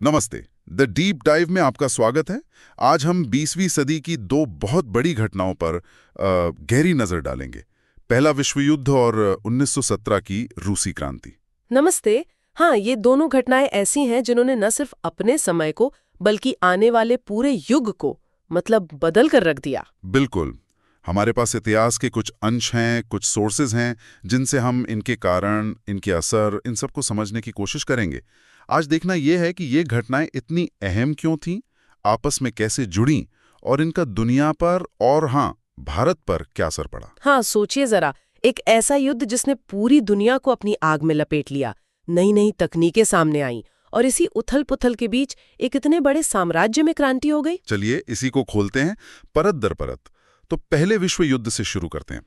नमस्ते। The deep dive में आपका स्वागत है। आज हम 20वीं सदी की दो बहुत बड़ी घटनाओं पर गहरी नजर डालेंगे। पहला विश्व युद्ध और 1917 की रूसी क्रांति। नमस्ते। हाँ, ये दोनों घटनाएं ऐसी हैं जिन्होंने न सिर्फ अपने समय को बल्कि आने वाले पूरे युग को बदल कर रख दिया। बिल्कुल। हमारे पास इतिहास के कुछ अंश हैं, कुछ सोर्सेज हैं जिनसे हम इनके कारण, इनके असर, इन सबको समझने की कोशिश करेंगे। आज देखना यह है कि ये घटनाएं इतनी अहम क्यों थीं, आपस में कैसे जुड़ीं और इनका दुनिया पर और भारत पर क्या असर पड़ा। हाँ, सोचिए जरा, एक ऐसा युद्ध जिसने पूरी दुनिया को अपनी आग में लपेट लिया, नई नई तकनीकें सामने आईं और इसी उथल पुथल के बीच एक इतने बड़े साम्राज्य में क्रांति हो गई। चलिए इसी को खोलते हैं परत दर परत। तो पहले विश्व युद्ध से शुरू करते हैं।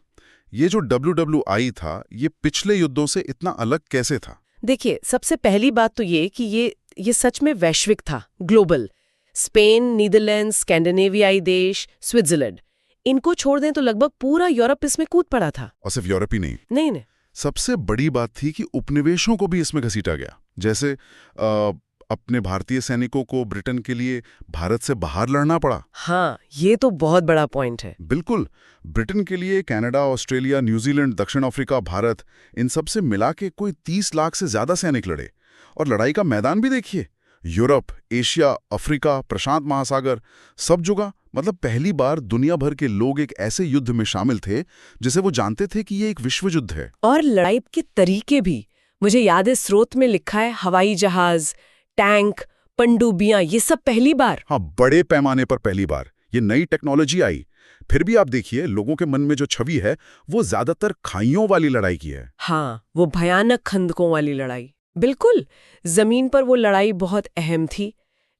ये जो WWI था, ये पिछले युद्धों से इतना अलग कैसे था? देखिए, सबसे पहली बात तो ये कि ये सच में वैश्विक था, ग्लोबल। स्पेन, नीदरलैंड, स्कैंडिनेवियाई देश, स्विट्जरलैंड, इनको छोड़ दें तो लगभग पूरा यूरोप इसमें कूद पड़ा था। और सिर्फ यूरोप ही नहीं, नहीं। सबसे बड़ी बात थी कि उपनिवेशों को भी इसमें घसीटा गया। जैसे अपने भारतीय सैनिकों को ब्रिटेन के लिए भारत से बाहर लड़ना पड़ा। हाँ, ये तो बहुत बड़ा पॉइंट है। बिल्कुल। ब्रिटेन के लिए कनाडा, ऑस्ट्रेलिया, न्यूजीलैंड, दक्षिण अफ्रीका, भारत, इन सब से मिला के कोई 30 लाख से ज्यादा सैनिक लड़े। और लड़ाई का मैदान भी देखिए, यूरोप, एशिया, अफ्रीका, प्रशांत महासागर, सब जगह। पहली बार दुनिया भर के लोग एक ऐसे युद्ध में शामिल थे जिसे वो जानते थे कि ये एक विश्व युद्ध है। और लड़ाई के तरीके भी, मुझे याद है स्रोत में लिखा है हवाई जहाज, टैंक, पनडुब्बियां, ये सब पहली बार। हाँ, बड़े पैमाने पर पहली बार ये नई टेक्नोलॉजी आई। फिर भी आप देखिए, लोगों के मन में जो छवि है वो ज्यादातर खाइयों वाली लड़ाई की है। हाँ, वो भयानक खंदकों वाली लड़ाई। बिल्कुल, जमीन पर वो लड़ाई बहुत अहम थी,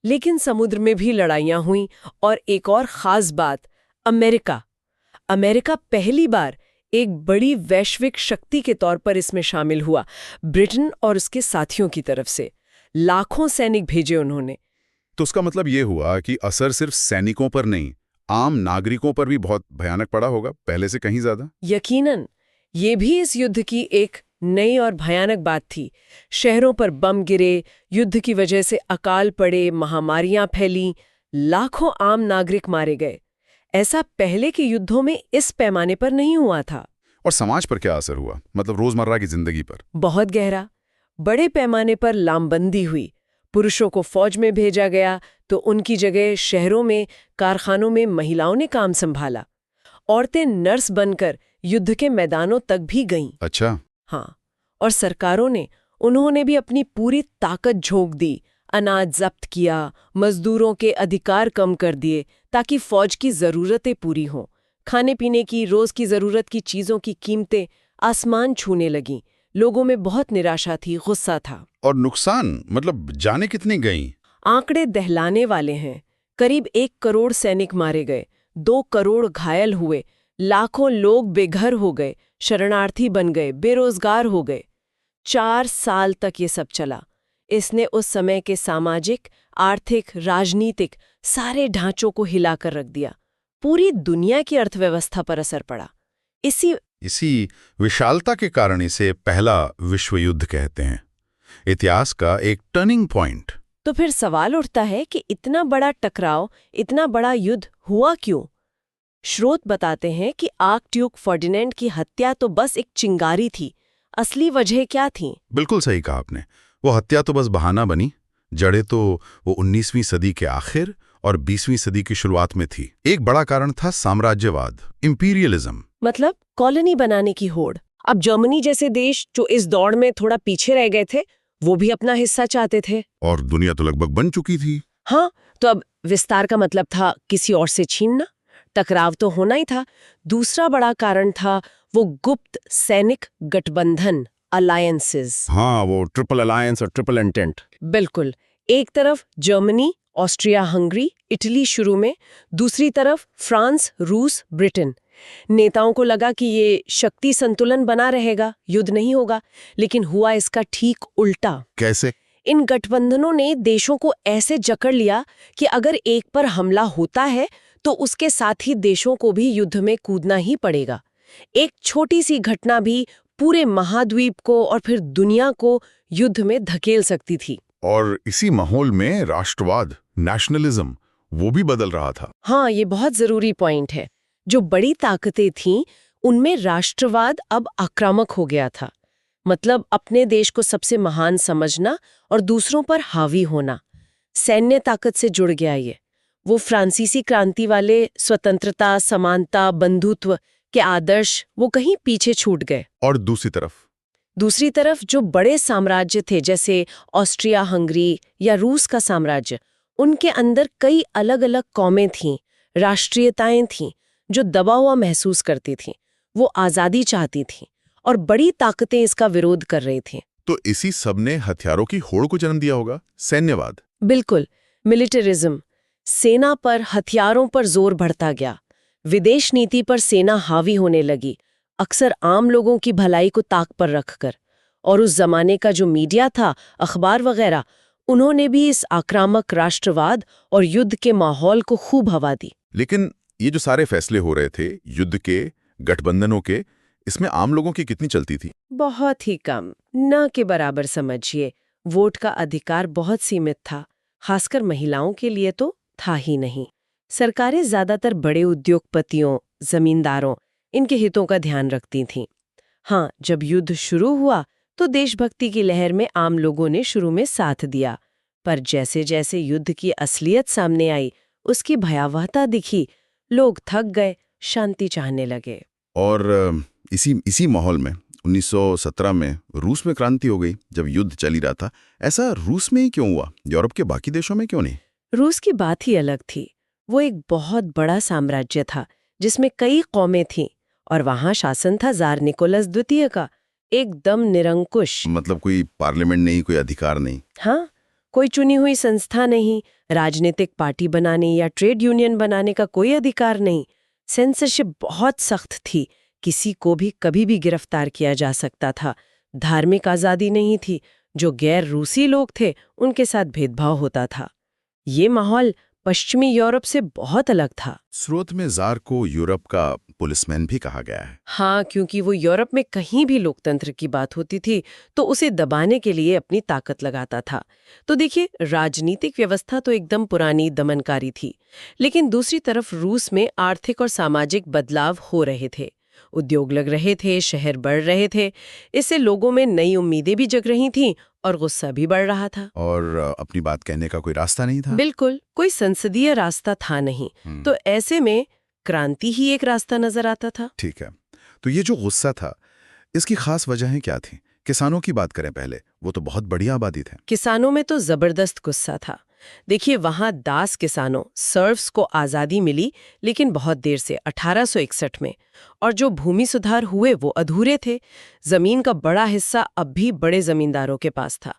लेकिन समुद्र में भी लड़ाइयां हुईं। और एक और खास बात, अमेरिका पहली बार एक बड़ी वैश्विक शक्ति के तौर पर इसमें शामिल हुआ। ब्रिटेन और उसके साथियों की तरफ से लाखों सैनिक भेजे उन्होंने। तो उसका मतलब ये हुआ कि असर सिर्फ सैनिकों पर नहीं, आम नागरिकों पर भी बहुत भयानक पड़ा होगा, पहले से कहीं ज्यादा। यकीनन, ये भी इस युद्ध की एक नई और भयानक बात थी। शहरों पर बम गिरे, युद्ध की वजह से अकाल पड़े, महामारियां फैलीं, लाखों आम नागरिक मारे गए। ऐसा पहले के युद्धों में इस पैमाने पर नहीं हुआ था। और समाज पर क्या असर हुआ, रोजमर्रा की जिंदगी पर? बहुत गहरा। बड़े पैमाने पर लामबंदी हुई। पुरुषों को फौज में भेजा गया तो उनकी जगह शहरों में, कारखानों में महिलाओं ने काम संभाला। औरतें नर्स बनकर युद्ध के मैदानों तक भी गईं। अच्छा। हाँ, और सरकारों ने, उन्होंने भी अपनी पूरी ताकत झोंक दी। अनाज जब्त किया, मजदूरों के अधिकार कम कर दिए ताकि फौज की जरूरतें पूरी हों। खाने पीने की, रोज की जरूरत की चीजों की कीमतें आसमान छूने लगीं। लोगों में बहुत निराशा थी, गुस्सा था। और नुकसान, जाने कितनी गई? आंकड़े दहलाने वाले हैं। करीब 1 करोड़ सैनिक मारे गए, 2 करोड़ घायल हुए, लाखों लोग बेघर हो गए, शरणार्थी बन गए, बेरोजगार हो गए। 4 साल तक ये सब चला। इसने उस समय के सामाजिक, आर्थिक, राजनीतिक सारे ढांचों को हिलाकर रख दिया। पूरी दुनिया की अर्थव्यवस्था पर असर पड़ा। इसी विशालता के कारण इसे पहला विश्व युद्ध कहते हैं, इतिहास का एक टर्निंग पॉइंट। तो फिर सवाल उठता है कि इतना बड़ा टकराव, इतना बड़ा युद्ध हुआ क्यों? स्रोत बताते हैं कि आर्कड्यूक फर्डिनेंड की हत्या तो बस एक चिंगारी थी। असली वजह क्या थी? बिल्कुल सही कहा आपने। वो हत्या तो बस बहाना बनी। जड़ें तो वो 19वीं सदी के आखिर और 20वीं सदी की शुरुआत में थी। एक बड़ा कारण था साम्राज्यवाद, इंपीरियलिज्म। कॉलोनी बनाने की होड़। अब जर्मनी जैसे देश जो इस दौड़ में थोड़ा पीछे रह गए थे, वो भी अपना हिस्सा चाहते थे। और दुनिया तो लगभग बन चुकी थी। हाँ, तो अब विस्तार का मतलब था किसी और से छीनना। टकराव तो होना ही था। दूसरा बड़ा कारण था वो गुप्त सैनिक गठबंधन, अलायंसेस। हाँ, वो ट्रिपल अलायंस और ट्रिपल एंटेंट। बिल्कुल। एक तरफ जर्मनी, ऑस्ट्रिया, हंगरी, इटली शुरू में, दूसरी तरफ फ्रांस, रूस, ब्रिटेन। नेताओं को लगा कि ये शक्ति संतुलन बना रहेगा, युद्ध नहीं होगा, लेकिन हुआ इसका ठीक उल्टा। कैसे? इन गठबंधनों ने देशों को ऐसे जकड़ लिया कि अगर एक पर हमला होता है तो उसके साथी देशों को भी युद्ध में कूदना ही पड़ेगा। एक छोटी सी घटना भी पूरे महाद्वीप को और फिर दुनिया को युद्ध में धकेल सकती थी। और इसी माहौल में राष्ट्रवाद, नेशनलिज्म, वो भी बदल रहा था। हाँ, ये बहुत जरूरी पॉइंट है। जो बड़ी ताकतें थीं, उनमें राष्ट्रवाद अब आक्रामक हो गया था। मतलब अपने देश को सबसे महान समझना और दूसरों पर हावी होना। सैन्य ताकत से जुड़ गया ये। वो फ्रांसीसी क्रांति वाले स्वतंत्रता, समानता, बंधुत्व के आदर्श वो कहीं पीछे छूट गए। और दूसरी तरफ जो बड़े साम्राज्य थे, जैसे ऑस्ट्रिया हंगरी या रूस का साम्राज्य, उनके अंदर कई अलग अलग कौमें थीं, राष्ट्रीयताएं थीं, जो दबा हुआ महसूस करती थीं। वो आज़ादी चाहती थीं और बड़ी ताकतें इसका विरोध कर रही थीं। तो इसी सब ने हथियारों की होड़ को जन्म दिया होगा, सैन्यवाद। बिल्कुल, मिलिटरिज्म। सेना पर, हथियारों पर जोर बढ़ता गया। विदेश नीति पर सेना हावी होने लगी, अक्सर आम लोगों की भलाई को ताक पर रखकर। और उस जमाने का जो मीडिया था, अखबार वगैरह, उन्होंने भी इस आक्रामक राष्ट्रवाद और युद्ध के माहौल को खूब हवा दी। लेकिन ये जो सारे फैसले हो रहे थे, युद्ध के, गठबंधनों के, इसमें आम लोगों की कितनी चलती थी? बहुत ही कम, न के बराबर समझिए। वोट का अधिकार बहुत सीमित था, खासकर महिलाओं के लिए तो था ही नहीं। सरकारें ज्यादातर बड़े उद्योगपतियों, जमींदारों, इनके हितों का ध्यान रखती थीं। हाँ, जब युद्ध शुरू हुआ तो देशभक्ति की लहर में आम लोगों ने शुरू में साथ दिया, पर जैसे जैसे युद्ध की असलियत सामने आई, उसकी भयावहता दिखी, लोग थक गए, शांति चाहने लगे। और इसी माहौल में 1917 में रूस में क्रांति हो गई, जब युद्ध चल ही रहा था। ऐसा रूस में ही क्यों हुआ, यूरोप के बाकी देशों में क्यों नहीं? रूस की बात ही अलग थी। वो एक बहुत बड़ा साम्राज्य था जिसमें कई कौमें थीं, और वहां शासन था जार निकोलस द्वितीय का, एकदम निरंकुश। मतलब कोई पार्लियामेंट नहीं, कोई अधिकार नहीं। हाँ, कोई चुनी हुई संस्था नहीं, राजनीतिक पार्टी बनाने या ट्रेड यूनियन बनाने का कोई अधिकार नहीं। सेंसरशिप बहुत सख्त थी, किसी को भी कभी भी गिरफ्तार किया जा सकता था। धार्मिक आज़ादी नहीं थी, जो गैर रूसी लोग थे उनके साथ भेदभाव होता था। ये माहौल पश्चिमी यूरोप से बहुत अलग था। स्रोत में जार को यूरोप का पुलिसमैन भी कहा गया है। हाँ, क्योंकि वो यूरोप में कहीं भी लोकतंत्र की बात होती थी तो उसे दबाने के लिए अपनी ताकत लगाता था। तो देखिए, राजनीतिक व्यवस्था तो एकदम पुरानी, दमनकारी थी। लेकिन दूसरी तरफ रूस में आर्थिक और सामाजिक बदलाव हो रहे थे। उद्योग लग रहे थे, शहर बढ़ रहे थे। इससे लोगों में नई उम्मीदें भी जग रही थीं और गुस्सा भी बढ़ रहा था। और अपनी बात कहने का कोई रास्ता नहीं था। बिल्कुल, कोई संसदीय रास्ता था नहीं। तो ऐसे में क्रांति ही एक रास्ता नजर आता था। ठीक है, तो ये जो गुस्सा था, इसकी खास वजहें क्या थी? किसानों की बात करें पहले, वो तो बहुत बड़ी आबादी थे। किसानों में तो जबरदस्त गुस्सा था। देखिए, वहां दास किसानों, सर्व्स को आज़ादी मिली, लेकिन बहुत देर से, 1861 में। और जो भूमि सुधार हुए वो अधूरे थे। जमीन का बड़ा हिस्सा अब भी बड़े जमींदारों के पास था,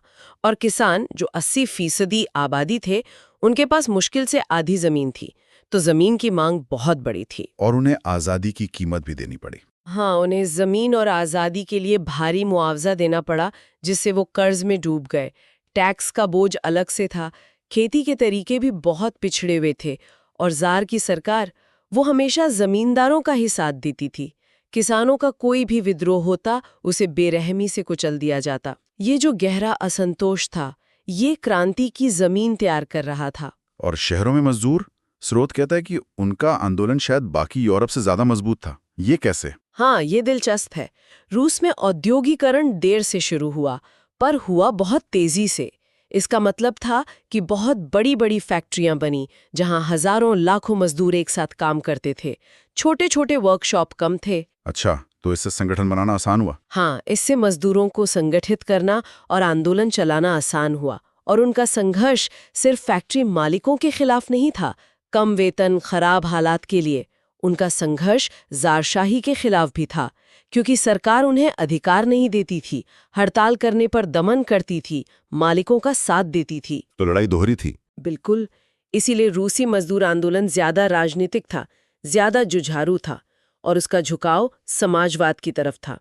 और किसान, जो 80% आबादी थे, उनके पास मुश्किल से आधी जमीन थी। तो जमीन की मांग बहुत बड़ी थी। और उन्हें आज़ादी की कीमत भी देनी पड़ी। हाँ, उन्हें जमीन और आज़ादी के लिए भारी मुआवजा देना पड़ा, जिससे वो कर्ज में डूब गए। टैक्स का बोझ अलग से था, खेती के तरीके भी बहुत पिछड़े हुए थे, और जार की सरकार, वो हमेशा जमींदारों का ही साथ देती थी। किसानों का कोई भी विद्रोह होता, उसे बेरहमी से कुचल दिया जाता। ये जो गहरा असंतोष था, ये क्रांति की जमीन तैयार कर रहा था। और शहरों में मजदूर, स्रोत कहता है कि उनका आंदोलन शायद बाकी यूरोप से ज्यादा मजबूत था। ये कैसे? हाँ, ये दिलचस्प है। रूस में औद्योगिकरण देर से शुरू हुआ, पर हुआ बहुत तेजी से। इसका मतलब था कि बहुत बड़ी बड़ी फैक्ट्रियां बनी, जहां हजारों लाखों मजदूर एक साथ काम करते थे। छोटे छोटे वर्कशॉप कम थे। अच्छा, तो इससे संगठन बनाना आसान हुआ? हाँ, इससे मजदूरों को संगठित करना और आंदोलन चलाना आसान हुआ। और उनका संघर्ष सिर्फ फैक्ट्री मालिकों के खिलाफ नहीं था, कम वेतन, खराब हालात के लिए। उनका संघर्ष ज़ारशाही के खिलाफ भी था, क्योंकि सरकार उन्हें अधिकार नहीं देती थी, हड़ताल करने पर दमन करती थी, मालिकों का साथ देती थी। तो लड़ाई दोहरी थी। बिल्कुल, इसीलिए रूसी मजदूर आंदोलन ज्यादा राजनीतिक था, ज्यादा जुझारू था, और उसका झुकाव समाजवाद की तरफ था।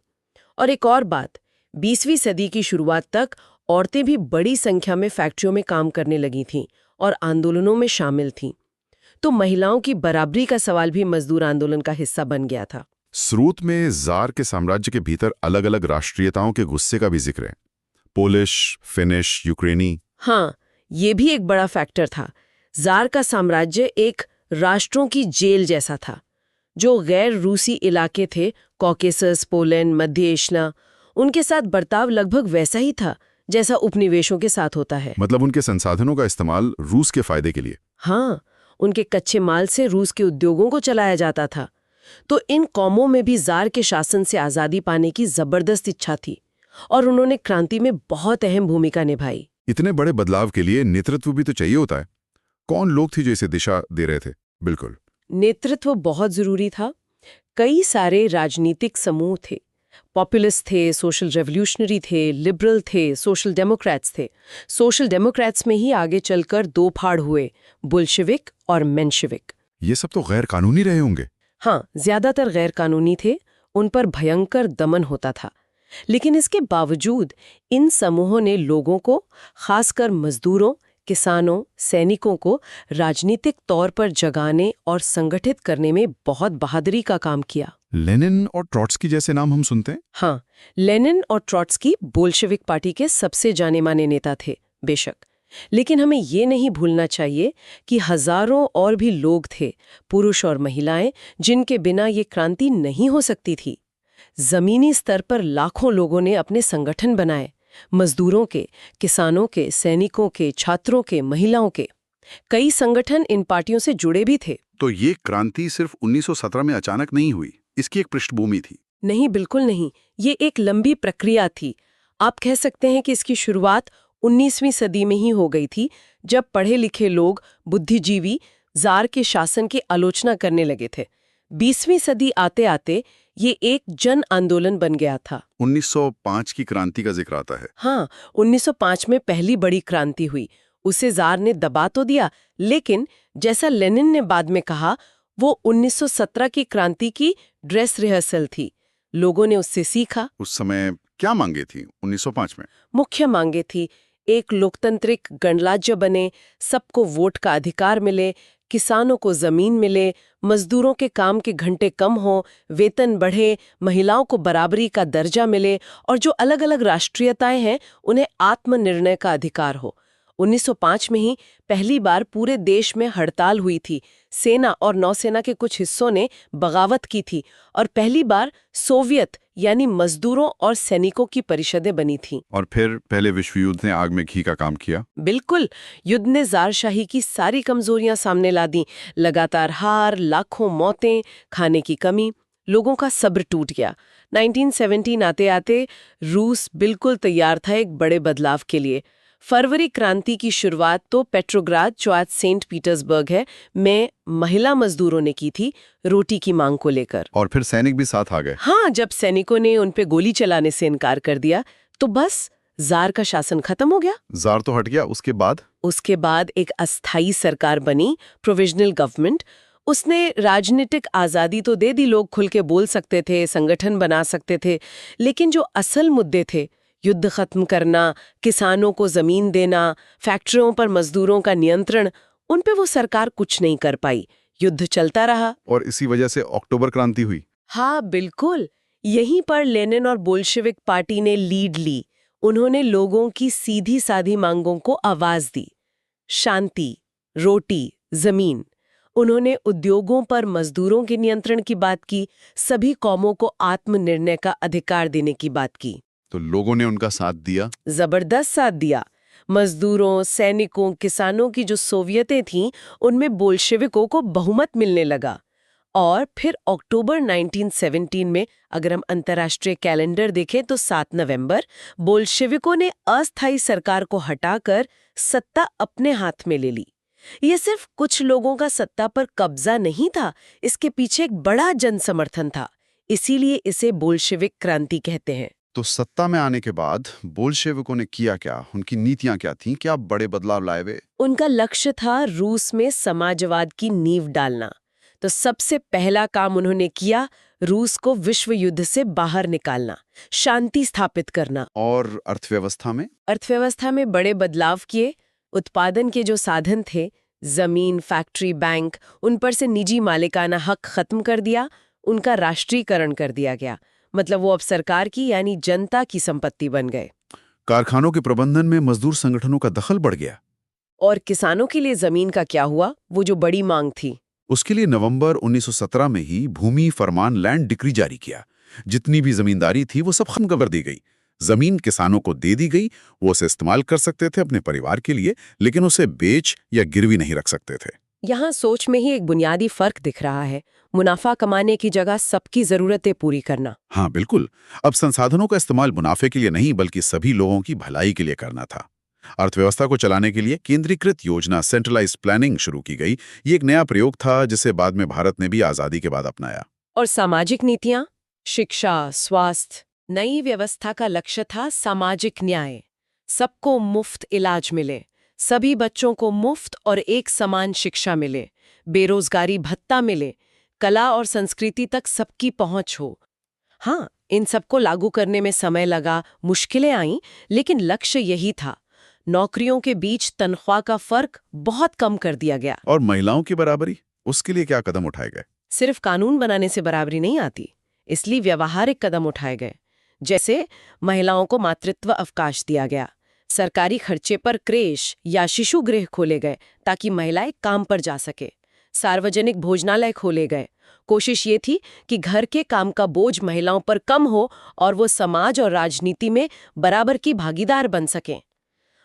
और एक और बात, 20वीं सदी की शुरुआत तक औरतें भी बड़ी संख्या में फैक्ट्रियों में काम करने लगी थीं और आंदोलनों में शामिल थीं। तो महिलाओं की बराबरी का सवाल भी मजदूर आंदोलन का हिस्सा बन गया था। स्रोत में जार के साम्राज्य के भीतर अलग अलग राष्ट्रीयताओं के गुस्से का भी जिक्र है। पोलिश, फिनिश, यूक्रेनी। हाँ, ये भी एक बड़ा फैक्टर था। जार का साम्राज्य एक राष्ट्रों की जेल जैसा था। जो गैर रूसी इलाके थे, कॉकेसस, पोलैंड, मध्य एशिया, उनके साथ बर्ताव लगभग वैसा ही था जैसा उपनिवेशों के साथ होता है। मतलब उनके संसाधनों का इस्तेमाल रूस के फायदे के लिए। हाँ, उनके कच्चे माल से रूस के उद्योगों को चलाया जाता था। तो इन कौमों में भी जार के शासन से आज़ादी पाने की जबरदस्त इच्छा थी और उन्होंने क्रांति में बहुत अहम भूमिका निभाई। इतने बड़े बदलाव के लिए नेतृत्व भी तो चाहिए होता है। कौन लोग थे जो इसे दिशा दे रहे थे? बिल्कुल, नेतृत्व बहुत जरूरी था। कई सारे राजनीतिक समूह थे। पॉपुलिस्ट थे, सोशल रेवोल्यूशनरी थे, लिबरल थे, सोशल डेमोक्रेट्स थे। सोशल डेमोक्रेट्स में ही आगे चलकर दो फाड़ हुए, बुल्शेविक और मेंशेविक। ये सब तो गैर कानूनी रहे होंगे। हाँ, ज्यादातर गैर कानूनी थे, उन पर भयंकर दमन होता था। लेकिन इसके बावजूद इन समूहों ने लोगों को, खासकर मजदूरों, किसानों, सैनिकों को राजनीतिक तौर पर जगाने और संगठित करने में बहुत बहादुरी का काम किया। लेनिन और ट्रॉट्स्की जैसे नाम हम सुनते हैं। हाँ, लेनिन और ट्रॉट्स्की बोल्शेविक पार्टी के सबसे जाने माने नेता थे, बेशक। लेकिन हमें ये नहीं भूलना चाहिए कि हजारों और भी लोग थे, पुरुष और महिलाएं, जिनके बिना ये क्रांति नहीं हो सकती थी। जमीनी स्तर पर लाखों लोगों ने अपने संगठन बनाए, मजदूरों के, किसानों के, सैनिकों के, छात्रों के, महिलाओं के। कई संगठन इन पार्टियों से जुड़े भी थे। तो ये क्रांति सिर्फ 1917 में अचानक नहीं हुई, इसकी एक पृष्ठभूमि थी। नहीं, बिल्कुल नहीं। ये एक लंबी प्रक्रिया थी। आप कह सकते हैं कि इसकी शुरुआत 19वीं सदी में ही हो गई थी, जब पढ़े लिखे लोग, बुद्धिजीवी, जार के शासन की आलोचना करने लगे थे। 20वीं सदी आते आते ये एक जन आंदोलन बन गया था। 1905 की क्रांति का जिक्र आता है। हाँ, 1905 में पहली बड़ी क्रांति हुई। उसे जार ने दबा तो दिया, लेकिन जैसा लेनिन ने बाद में कहा, वो 1917 की क्रांति की ड्रेस रिहर्सल थी। लोगों ने उससे सीखा। उस समय क्या मांगे थी 1905 में? मुख्य मांगे थी, एक लोकतांत्रिक गणराज्य बने, सबको वोट का अधिकार मिले, किसानों को जमीन मिले, मजदूरों के काम के घंटे कम हो, वेतन बढ़े, महिलाओं को बराबरी का दर्जा मिले और जो अलग अलग राष्ट्रीयताएं हैं उन्हें आत्मनिर्णय का अधिकार हो। 1905 में ही पहली बार पूरे देश में हड़ताल हुई थी। सेना और नौसेना के कुछ हिस्सों ने बगावत की थी और पहली बार सोवियत यानी मजदूरों और सैनिकों की परिषदें बनी थीं। और फिर पहले विश्व युद्ध ने आग में घी का काम किया। बिल्कुल, युद्ध ने ज़ारशाही की सारी कमजोरियां सामने ला दी। लगातार हार, लाखों मौतें, खाने की कमी, लोगों का सब्र टूट गया। 1917 आते आते रूस बिल्कुल तैयार था एक बड़े बदलाव के लिए। फरवरी क्रांति की शुरुआत तो पेट्रोग्राद, जो आज सेंट पीटर्सबर्ग है, में महिला मजदूरों ने की थी, रोटी की मांग को लेकर। और फिर सैनिक भी साथ आ गए। हाँ, जब सैनिकों ने उन पे गोली चलाने से इनकार कर दिया तो बस जार का शासन खत्म हो गया। जार तो हट गया। उसके बाद एक अस्थाई सरकार बनी, प्रोविजनल गवर्नमेंट। उसने राजनीतिक आज़ादी तो दे दी, लोग खुल के बोल सकते थे, संगठन बना सकते थे, लेकिन जो असल मुद्दे थे, युद्ध खत्म करना, किसानों को जमीन देना, फैक्ट्रियों पर मजदूरों का नियंत्रण, उन पे वो सरकार कुछ नहीं कर पाई। युद्ध चलता रहा। और इसी वजह से अक्टूबर क्रांति हुई। हाँ, बिल्कुल। यहीं पर लेनिन और बोल्शेविक पार्टी ने लीड ली। उन्होंने लोगों की सीधी साधी मांगों को आवाज दी। शांति, रोटी, जमीन। उन्होंने उद्योगों पर मजदूरों के नियंत्रण की बात की, सभी कौमों को आत्मनिर्णय का अधिकार देने की बात की। तो लोगों ने उनका साथ दिया। जबरदस्त साथ दिया। मजदूरों, सैनिकों, किसानों की जो सोवियतें थीं, उनमें बोल्शेविकों को बहुमत मिलने लगा। और फिर अक्टूबर 1917 में अगर हम अंतर्राष्ट्रीय कैलेंडर देखें तो 7 नवंबर, बोल्शेविकों ने अस्थायी सरकार को हटाकर सत्ता अपने हाथ में ले ली। ये सिर्फ कुछ लोगों का सत्ता पर कब्जा नहीं था, इसके पीछे एक बड़ा जनसमर्थन था। इसीलिए इसे बोल्शेविक क्रांति कहते हैं। तो सत्ता में आने के बाद बोल्शेविकों ने किया क्या? उनकी नीतियां क्या थीं? क्या बड़े बदलाव लाए वे? उनका लक्ष्य था रूस में समाजवाद की नींव डालना। तो सबसे पहला काम उन्होंने किया, रूस को विश्व युद्ध से बाहर निकालना, शांति स्थापित करना। और अर्थव्यवस्था में बड़े बदलाव किए। उत्पादन के जो साधन थे, जमीन, फैक्ट्री, बैंक, उन पर से निजी मालिकाना हक खत्म कर दिया। उनका राष्ट्रीयकरण कर दिया गया। मतलब वो अब सरकार की यानी जनता की संपत्ति बन गए। कारखानों के प्रबंधन में मजदूर संगठनों का दखल बढ़ गया। और किसानों के लिए जमीन का क्या हुआ, वो जो बड़ी मांग थी? उसके लिए नवंबर 1917 में ही भूमि फरमान लैंड डिक्री जारी किया। जितनी भी जमींदारी थी वो सब खत्म कर दी गई। जमीन किसानों को दे दी गई, वो उसे इस्तेमाल कर सकते थे अपने परिवार के लिए, लेकिन उसे बेच या गिरवी नहीं रख सकते थे। यहाँ सोच में ही एक बुनियादी फर्क दिख रहा है। मुनाफा कमाने की जगह सबकी जरूरतें पूरी करना। हाँ बिल्कुल। अब संसाधनों का इस्तेमाल मुनाफे के लिए नहीं बल्कि सभी लोगों की भलाई के लिए करना था। अर्थव्यवस्था को चलाने के लिए केंद्रीकृत योजना, सेंट्रलाइज्ड प्लानिंग शुरू की गई। ये एक नया प्रयोग था जिसे बाद में भारत ने भी आजादी के बाद अपनाया। और सामाजिक नीतियां, शिक्षा, स्वास्थ्य, नई व्यवस्था का लक्ष्य था सामाजिक न्याय। सबको मुफ्त इलाज मिले, सभी बच्चों को मुफ्त और एक समान शिक्षा मिले, बेरोजगारी भत्ता मिले, कला और संस्कृति तक सबकी पहुंच हो। हाँ, इन सबको लागू करने में समय लगा, मुश्किलें आईं, लेकिन लक्ष्य यही था। नौकरियों के बीच तनख्वाह का फर्क बहुत कम कर दिया गया। और महिलाओं की बराबरी, उसके लिए क्या कदम उठाए गए? सिर्फ कानून बनाने से बराबरी नहीं आती, इसलिए व्यवहारिक कदम उठाए गए। जैसे महिलाओं को मातृत्व अवकाश दिया गया, सरकारी खर्चे पर क्रेश या शिशु गृह खोले गए ताकि महिलाएं काम पर जा सके, सार्वजनिक भोजनालय खोले गए। कोशिश ये थी कि घर के काम का बोझ महिलाओं पर कम हो और वो समाज और राजनीति में बराबर की भागीदार बन सकें।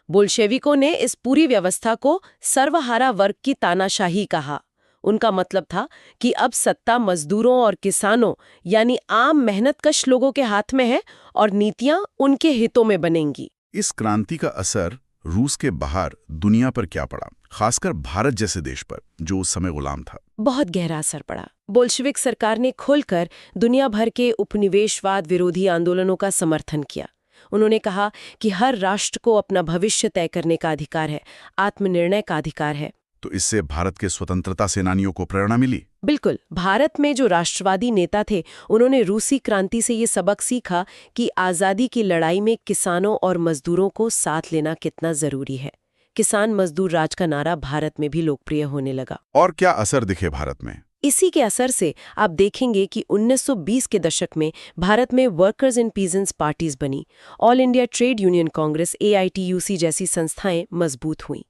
बोल्शेविकों ने इस पूरी व्यवस्था को सर्वहारा वर्ग की तानाशाही कहा। उनका मतलब था कि अब सत्ता मजदूरों और किसानों यानी आम मेहनतकश लोगों के हाथ में है और नीतियां उनके हितों में बनेंगी। इस क्रांति का असर रूस के बाहर दुनिया पर क्या पड़ा, खासकर भारत जैसे देश पर जो उस समय गुलाम था? बहुत गहरा असर पड़ा। बोल्शेविक सरकार ने खुलकर दुनिया भर के उपनिवेशवाद विरोधी आंदोलनों का समर्थन किया। उन्होंने कहा कि हर राष्ट्र को अपना भविष्य तय करने का अधिकार है, आत्मनिर्णय का अधिकार है। तो इससे भारत के स्वतंत्रता सेनानियों को प्रेरणा मिली। बिल्कुल। भारत में जो राष्ट्रवादी नेता थे, उन्होंने रूसी क्रांति से ये सबक सीखा कि आज़ादी की लड़ाई में किसानों और मजदूरों को साथ लेना कितना जरूरी है। किसान मजदूर राज का नारा भारत में भी लोकप्रिय होने लगा। और क्या असर दिखे भारत में? इसी के असर से आप देखेंगे कि 1920 के दशक में भारत में वर्कर्स एंड पीजेंट्स पार्टीज बनी। All India trade union Congress AITUC जैसी संस्थाएं मजबूत हुईं।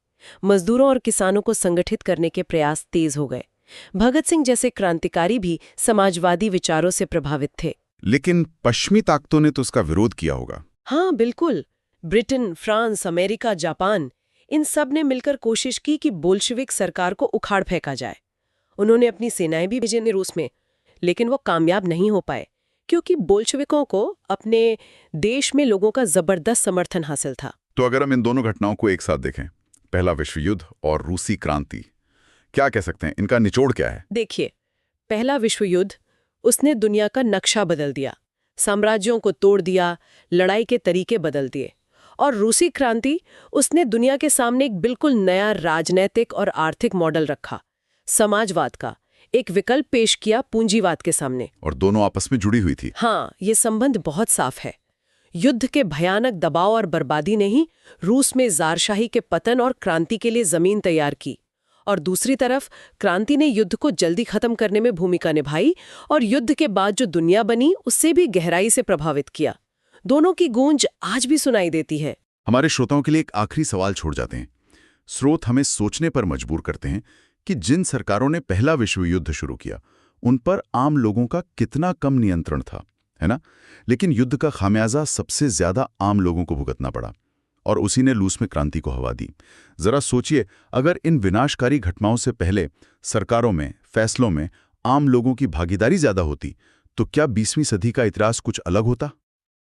मजदूरों और किसानों को संगठित करने के प्रयास तेज हो गए। भगत सिंह जैसे क्रांतिकारी भी समाजवादी विचारों से प्रभावित थे। लेकिन पश्चिमी ताकतों ने तो उसका विरोध किया होगा। हाँ बिल्कुल। ब्रिटेन, फ्रांस, अमेरिका, जापान, इन सब ने मिलकर कोशिश की कि बोल्शेविक सरकार को उखाड़ फेंका जाए। उन्होंने अपनी सेनाएं भी भेजी रूस में, लेकिन वो कामयाब नहीं हो पाए क्योंकि बोल्शेविकों को अपने देश में लोगों का जबरदस्त समर्थन हासिल था। तो अगर हम इन दोनों घटनाओं को एक साथ देखें, पहला विश्व युद्ध और रूसी क्रांति, क्या कह सकते हैं, इनका निचोड़ क्या है? देखिए, पहला विश्व युद्ध उसने दुनिया का नक्शा बदल दिया, साम्राज्यों को तोड़ दिया, लड़ाई के तरीके बदल दिए। और रूसी क्रांति उसने दुनिया के सामने एक बिल्कुल नया राजनैतिक और आर्थिक मॉडल रखा, समाजवाद का एक विकल्प पेश किया पूंजीवाद के सामने। और दोनों आपस में जुड़ी हुई थी। हाँ, ये संबंध बहुत साफ है। युद्ध के भयानक दबाव और बर्बादी ने ही रूस में ज़ारशाही के पतन और क्रांति के लिए जमीन तैयार की। और दूसरी तरफ क्रांति ने युद्ध को जल्दी खत्म करने में भूमिका निभाई और युद्ध के बाद जो दुनिया बनी उससे भी गहराई से प्रभावित किया। दोनों की गूंज आज भी सुनाई देती है। हमारे श्रोताओं के लिए एक आखिरी सवाल छोड़ जाते हैं। स्रोत हमें सोचने पर मजबूर करते हैं कि जिन सरकारों ने पहला विश्व युद्ध शुरू किया उन पर आम लोगों का कितना कम नियंत्रण था, है ना? लेकिन युद्ध का खामियाजा सबसे ज्यादा आम लोगों को भुगतना पड़ा और उसी ने रूस में क्रांति को हवा दी। जरा सोचिए, अगर इन विनाशकारी घटनाओं से पहले सरकारों में, फैसलों में आम लोगों की भागीदारी ज्यादा होती तो क्या 20वीं सदी का इतिहास कुछ अलग होता?